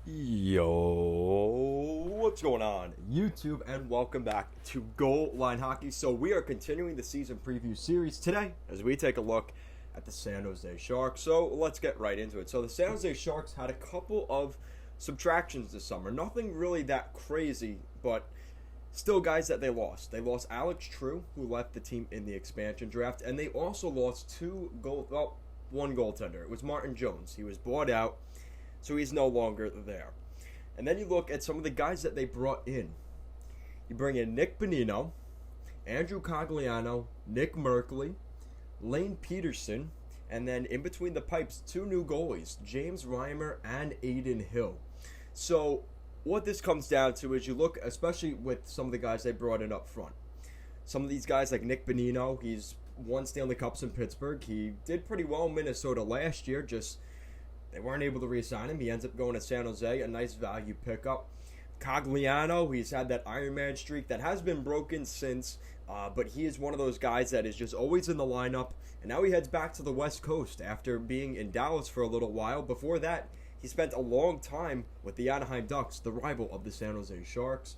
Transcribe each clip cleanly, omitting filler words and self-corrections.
Yo, what's going on, YouTube, and welcome back to Goal Line Hockey. So we are continuing the season preview series today as we take a look at the San Jose Sharks. So let's get right into it. So the San Jose Sharks had a couple of subtractions this summer. Nothing really that crazy, but still guys that they lost. They lost Alex True, who left the team in the expansion draft, and they also lost one goaltender. It was Martin Jones. He was bought out, so he's no longer there. And then you look at some of the guys that they brought in. You bring in Nick Bonino, Andrew Cogliano, Nick Merkley, Lane Peterson, and then in between the pipes, two new goalies, James Reimer and Adin Hill. So what this comes down to is you look, especially with some of the guys they brought in up front. Some of these guys like Nick Bonino, he's won Stanley Cups in Pittsburgh. He did pretty well in Minnesota last year, just they weren't able to re-sign him. He ends up going to San Jose, a nice value pickup. Cogliano, he's had that Iron Man streak that has been broken since, but he is one of those guys that is just always in the lineup. And now he heads back to the West Coast after being in Dallas for a little while. Before that, he spent a long time with the Anaheim Ducks, the rival of the San Jose Sharks.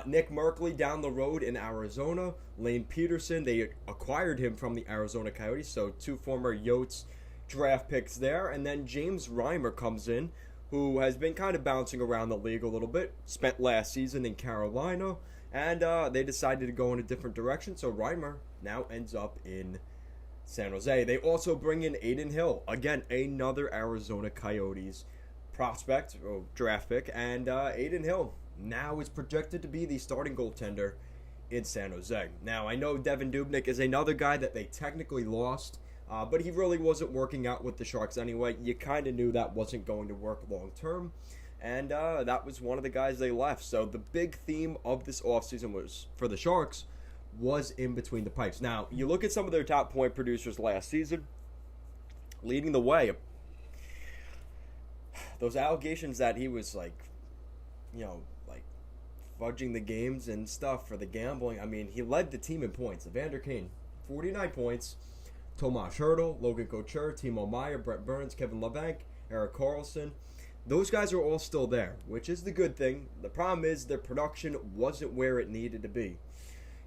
Nick Merkley down the road in Arizona. Lane Peterson, they acquired him from the Arizona Coyotes, so two former Yotes draft picks there. And then James Reimer comes in, who has been kind of bouncing around the league a little bit. Spent last season in Carolina, and they decided to go in a different direction, so Reimer now ends up in San Jose. They also bring in Adin Hill, again, another Arizona Coyotes prospect, or draft pick, and Adin Hill now is projected to be the starting goaltender in San Jose. Now, I know Devin Dubnyk is another guy that they technically lost, but he really wasn't working out with the Sharks anyway. You kind of knew that wasn't going to work long term, and that was one of the guys they left. So the big theme of this offseason was, for the Sharks, was in between the pipes. Now, you look at some of their top point producers last season, leading the way. Those allegations that he was fudging the games and stuff for the gambling. I mean, he led the team in points. Evander Kane, 49 points. Tomas Hertl, Logan Couture, Timo Meier, Brent Burns, Kevin LeBanc, Erik Karlsson. Those guys are all still there, which is the good thing. The problem is their production wasn't where it needed to be.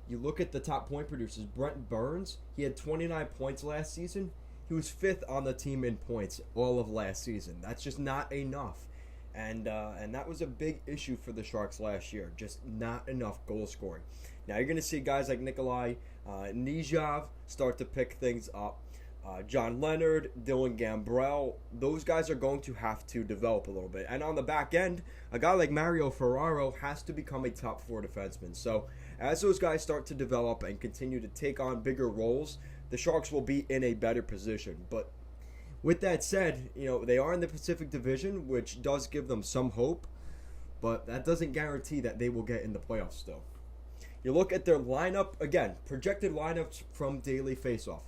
You look at the top point producers. Brent Burns, he had 29 points last season. He was 5th on the team in points all of last season. That's just not enough. And that was a big issue for the Sharks last year. Just not enough goal scoring. Now you're going to see guys like Nikolai Nijov start to pick things up. John Leonard, Dylan Gambrell, those guys are going to have to develop a little bit. And on the back end, a guy like Mario Ferraro has to become a top 4 defenseman. So as those guys start to develop and continue to take on bigger roles, the Sharks will be in a better position. But with that said, they are in the Pacific Division, which does give them some hope, but that doesn't guarantee that they will get in the playoffs still. You look at their lineup, again, projected lineups from Daily Faceoff.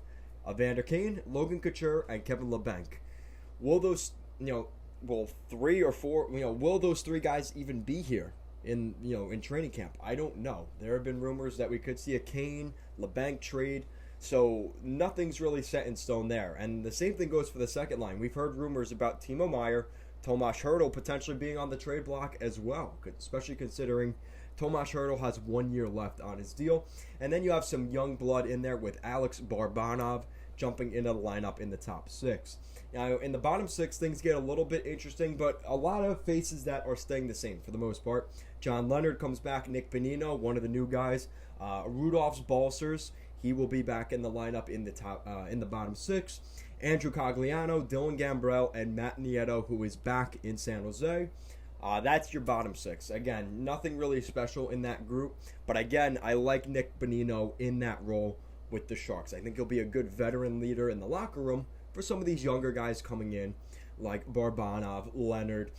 Evander Kane, Logan Couture, and Kevin LeBanc. Will those, will those three guys even be here in training camp? I don't know. There have been rumors that we could see a Kane, LeBanc trade. So nothing's really set in stone there. And the same thing goes for the second line. We've heard rumors about Timo Meier, Tomas Hertl potentially being on the trade block as well, especially considering Tomas Hertl has 1 year left on his deal. And then you have some young blood in there with Alex Barbanov jumping into the lineup in the top 6. Now, in the bottom 6, things get a little bit interesting, but a lot of faces that are staying the same for the most part. John Leonard comes back, Nick Bonino, one of the new guys. Rudolph's Balsers, he will be back in the lineup in the bottom 6. Andrew Cogliano, Dylan Gambrell, and Matt Nieto, who is back in San Jose. That's your bottom 6. Again, nothing really special in that group. But again, I like Nick Bonino in that role with the Sharks. I think he'll be a good veteran leader in the locker room for some of these younger guys coming in, like Barbanov, Leonard.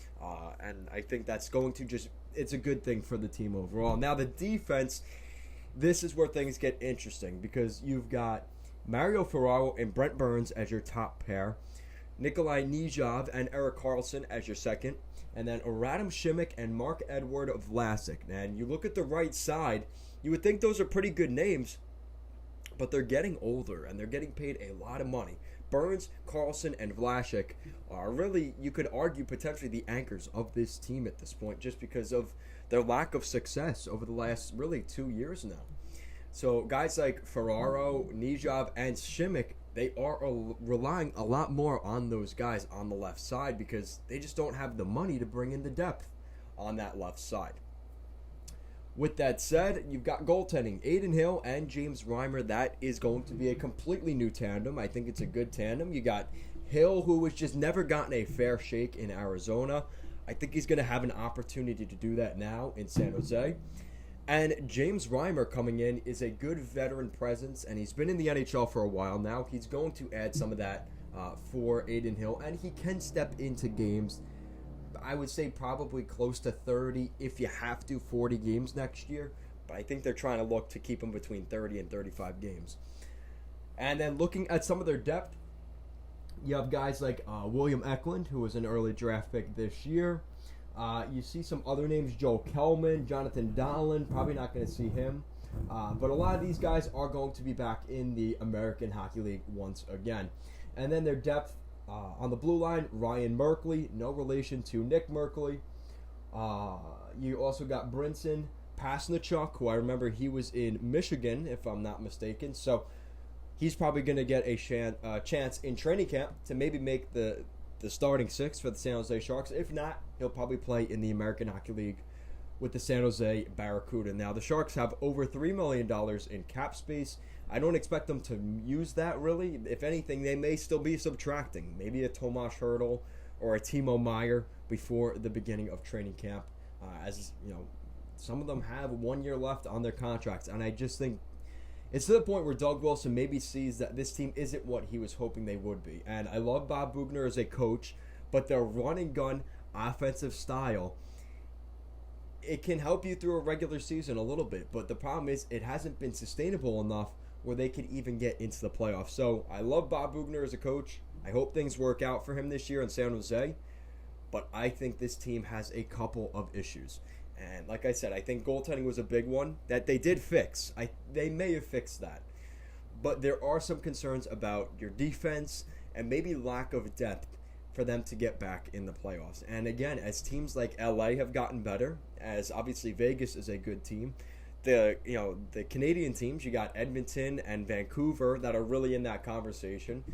And I think that's going to it's a good thing for the team overall. Now, the defense, this is where things get interesting because you've got Mario Ferraro and Brent Burns as your top pair, Nikolai Nijov and Erik Karlsson as your second, and then Radim Šimić and Marc-Edouard Vlasic. And you look at the right side, you would think those are pretty good names, but they're getting older and they're getting paid a lot of money. Burns, Carlson, and Vlasic are really, you could argue, potentially the anchors of this team at this point, just because of their lack of success over the last, really, 2 years now. So guys like Ferraro, Nijov, and Shimmick, they are relying a lot more on those guys on the left side because they just don't have the money to bring in the depth on that left side. With that said, you've got goaltending. Adin Hill and James Reimer. That is going to be a completely new tandem. I think it's a good tandem. You got Hill, who has just never gotten a fair shake in Arizona. I think he's going to have an opportunity to do that now in San Jose. And James Reimer coming in is a good veteran presence, and he's been in the NHL for a while now. He's going to add some of that for Adin Hill, and he can step into games. I would say probably close to 30, if you have to, 40 games next year. But I think they're trying to look to keep him between 30 and 35 games. And then looking at some of their depth, you have guys like William Eklund, who was an early draft pick this year. You see some other names, Joe Kelman, Jonathan Dahlen, probably not going to see him. But a lot of these guys are going to be back in the American Hockey League once again. And then their depth, on the blue line, Ryan Merkley, no relation to Nick Merkley. You also got Brinson Pasnichuk, who I remember he was in Michigan, if I'm not mistaken. So he's probably going to get a chance in training camp to maybe make the starting six for the San Jose Sharks. If not, he'll probably play in the American Hockey League with the San Jose Barracuda. Now, the Sharks have over $3 million in cap space. I don't expect them to use that, really. If anything, they may still be subtracting. Maybe a Tomas Hertl or a Timo Meier before the beginning of training camp. As you know, some of them have 1 year left on their contracts. And I just think it's to the point where Doug Wilson maybe sees that this team isn't what he was hoping they would be. And I love Bob Boughner as a coach, but their run-and-gun offensive style, it can help you through a regular season a little bit. But the problem is it hasn't been sustainable enough where they could even get into the playoffs. So I love Bob Boughner as a coach. I hope things work out for him this year in San Jose. But I think this team has a couple of issues. And like I said, I think goaltending was a big one that they did fix. They may have fixed that. But there are some concerns about your defense and maybe lack of depth for them to get back in the playoffs. And again, as teams like LA have gotten better, as obviously Vegas is a good team, the Canadian teams, you got Edmonton and Vancouver that are really in that conversation.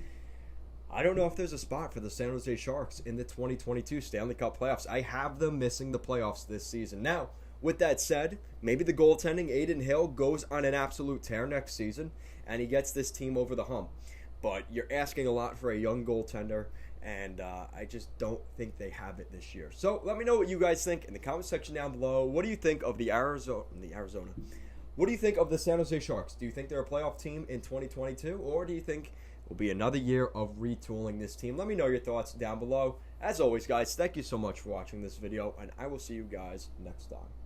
I don't know if there's a spot for the San Jose Sharks in the 2022 Stanley Cup playoffs. I have them missing the playoffs this season. Now, with that said, maybe the goaltending, Adin Hill, goes on an absolute tear next season, and he gets this team over the hump. But you're asking a lot for a young goaltender, and I just don't think they have it this year. So let me know what you guys think in the comment section down below. What do you think of the Arizona? What do you think of the San Jose Sharks? Do you think they're a playoff team in 2022, or do you think it will be another year of retooling this team? Let me know your thoughts down below. As always, guys, thank you so much for watching this video, and I will see you guys next time.